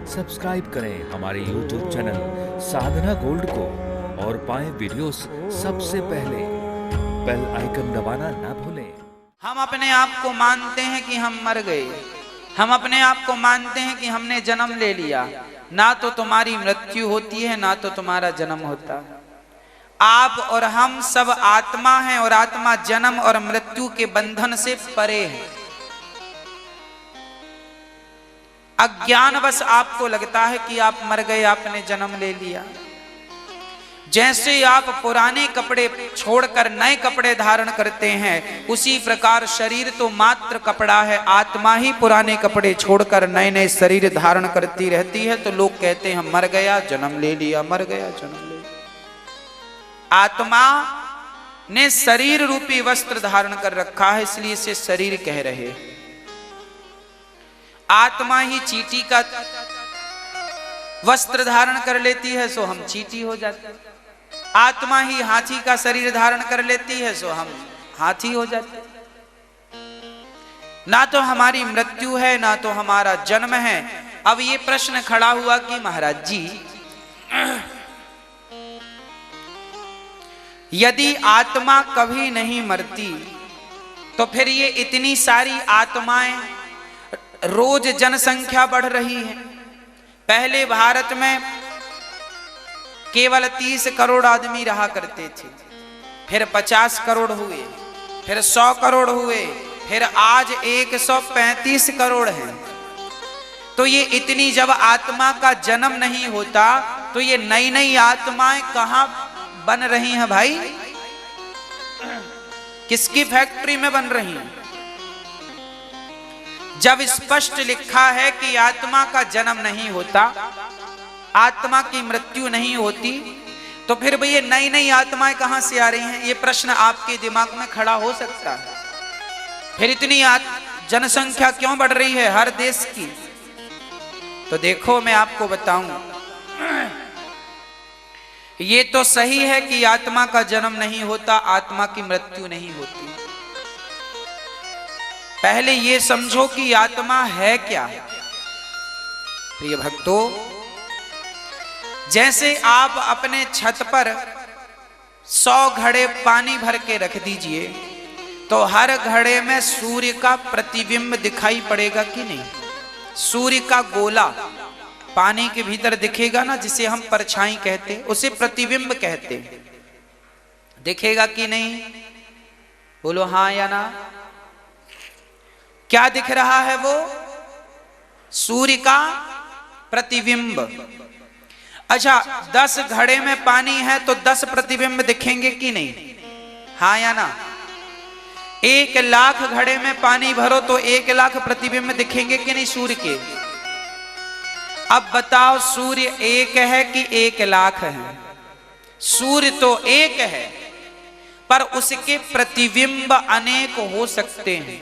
Subscribe करें हमारे YouTube channel साधना gold को और पाएं वीडियोस सबसे पहले। बेल आइकन दबाना ना भूलें। हम अपने आप को मानते हैं कि हम मर गए, हम अपने आप को मानते हैं कि हमने जन्म ले लिया। ना तो तुम्हारी मृत्यु होती है, ना तो तुम्हारा जन्म होता। आप और हम सब आत्मा हैं और आत्मा जन्म और मृत्यु के बंधन से परे है। अज्ञानवश आपको लगता है कि आप मर गए, आपने जन्म ले लिया। जैसे आप पुराने कपड़े छोड़कर नए कपड़े धारण करते हैं, उसी प्रकार शरीर तो मात्र कपड़ा है, आत्मा ही पुराने कपड़े छोड़कर नए नए शरीर धारण करती रहती है। तो लोग कहते हैं मर गया जन्म ले लिया, मर गया जन्म ले लिया। आत्मा ने शरीर रूपी वस्त्र धारण कर रखा है, इसलिए इसे शरीर कह रहे। आत्मा ही चींटी का वस्त्र धारण कर लेती है, सो हम चींटी हो जाते हैं। आत्मा ही हाथी का शरीर धारण कर लेती है, सो हम हाथी हो जाते हैं। ना तो हमारी मृत्यु है, ना तो हमारा जन्म है। अब ये प्रश्न खड़ा हुआ कि महाराज जी, यदि आत्मा कभी नहीं मरती तो फिर ये इतनी सारी आत्माएं, रोज जनसंख्या बढ़ रही है। पहले भारत में केवल 30 करोड़ आदमी रहा करते थे, फिर 50 करोड़ हुए, फिर 100 करोड़ हुए, फिर आज 135 करोड़ हैं। तो ये इतनी जब आत्मा का जन्म नहीं होता तो ये नई नई आत्माएं कहां बन रही हैं भाई? किसकी फैक्ट्री में बन रही हैं? जब स्पष्ट लिखा है कि आत्मा का जन्म नहीं होता, आत्मा की मृत्यु नहीं होती, तो फिर भई ये नई नई आत्माएं कहां से आ रही हैं? ये प्रश्न आपके दिमाग में खड़ा हो सकता है। फिर इतनी जनसंख्या क्यों बढ़ रही है हर देश की? तो देखो मैं आपको बताऊं, ये तो सही है कि आत्मा का जन्म नहीं होता, आत्मा की मृत्यु नहीं होती। पहले ये समझो कि आत्मा है क्या। प्रिय भक्तों, जैसे आप अपने छत पर 100 घड़े पानी भर के रख दीजिए, तो हर घड़े में सूर्य का प्रतिबिंब दिखाई पड़ेगा कि नहीं? सूर्य का गोला पानी के भीतर दिखेगा ना, जिसे हम परछाई कहते, उसे प्रतिबिंब कहते। दिखेगा कि नहीं? बोलो हां या ना। क्या दिख रहा है? वो सूर्य का प्रतिबिंब। अच्छा, 10 घड़े में पानी है तो 10 प्रतिबिंब दिखेंगे कि नहीं? हाँ या ना। 1 लाख घड़े में पानी भरो तो 1 लाख प्रतिबिंब दिखेंगे कि नहीं सूर्य के? अब बताओ, सूर्य एक है कि 1 लाख है? सूर्य तो एक है, पर उसके प्रतिबिंब अनेक हो सकते हैं।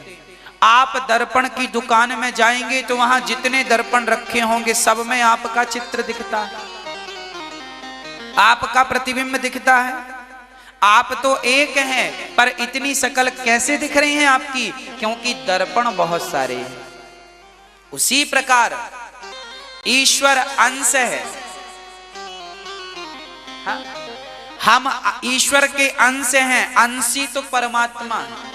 आप दर्पण की दुकान में जाएंगे तो वहां जितने दर्पण रखे होंगे सब में आपका चित्र दिखता है, आपका प्रतिबिंब दिखता है। आप तो एक हैं, पर इतनी शकल कैसे दिख रही हैं आपकी? क्योंकि दर्पण बहुत सारे हैं। उसी प्रकार ईश्वर अंश है। हम ईश्वर के अंश हैं, अंशी तो परमात्मा है।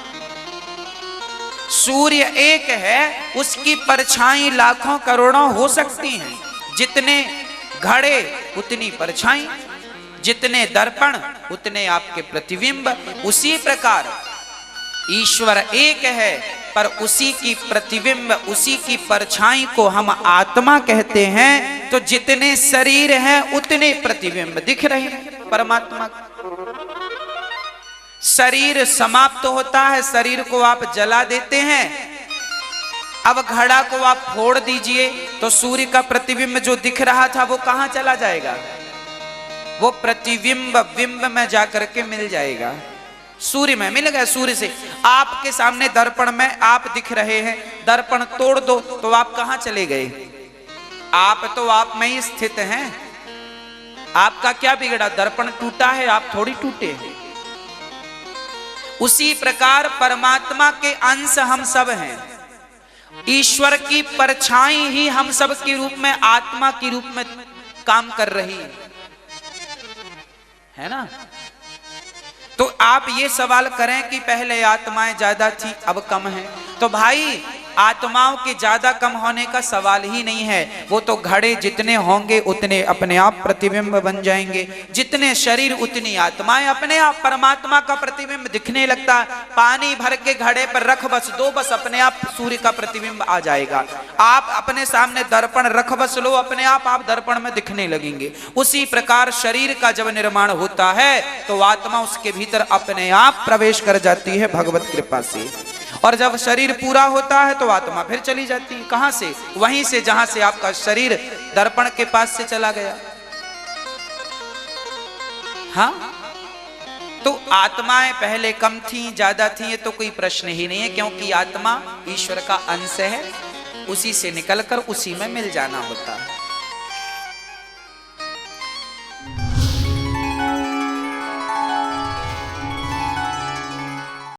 सूर्य एक है, उसकी परछाई लाखों करोड़ों हो सकती हैं। जितने घड़े उतनी परछाई, जितने दर्पण उतने आपके प्रतिबिंब। उसी प्रकार ईश्वर एक है, पर उसी की प्रतिबिंब, उसी की परछाई को हम आत्मा कहते हैं। तो जितने शरीर हैं उतने प्रतिबिंब दिख रहे हैं परमात्मा। शरीर समाप्त होता है, शरीर को आप जला देते हैं। अब घड़ा को आप फोड़ दीजिए तो सूर्य का प्रतिबिंब जो दिख रहा था वो कहां चला जाएगा? वो प्रतिबिंब बिंब में जाकर के मिल जाएगा, सूर्य में मिल गया। सूर्य से आपके सामने दर्पण में आप दिख रहे हैं, दर्पण तोड़ दो तो आप कहां चले गए? आप तो आप में ही स्थित हैं। आपका क्या बिगड़ा? दर्पण टूटा है, आप थोड़ी टूटे हैं। उसी प्रकार परमात्मा के अंश हम सब हैं। ईश्वर की परछाई ही हम सब के रूप में, आत्मा के रूप में काम कर रही है ना। तो आप ये सवाल करें कि पहले आत्माएं ज्यादा थी अब कम है, तो भाई आत्माओं के ज्यादा कम होने का सवाल ही नहीं है। वो तो घड़े जितने होंगे उतने अपने आप प्रतिबिंब बन जाएंगे, जितने शरीर उतनी आत्माएं अपने आप परमात्मा का प्रतिबिंब दिखने लगता। पानी भर के घड़े पर रख बस दो, बस अपने आप सूर्य का प्रतिबिंब आ जाएगा। आप अपने सामने दर्पण रख बस लो, अपने आप दर्पण में दिखने लगेंगे। उसी प्रकार शरीर का जब निर्माण होता है तो आत्मा उसके भीतर अपने आप प्रवेश कर जाती है भगवत कृपा से, और जब शरीर पूरा होता है तो आत्मा फिर चली जाती है। कहां से? वहीं से जहां से आपका शरीर दर्पण के पास से चला गया। हाँ, तो आत्माएं पहले कम थी ज्यादा थी ये तो कोई प्रश्न ही नहीं है, क्योंकि आत्मा ईश्वर का अंश है, उसी से निकलकर उसी में मिल जाना होता है।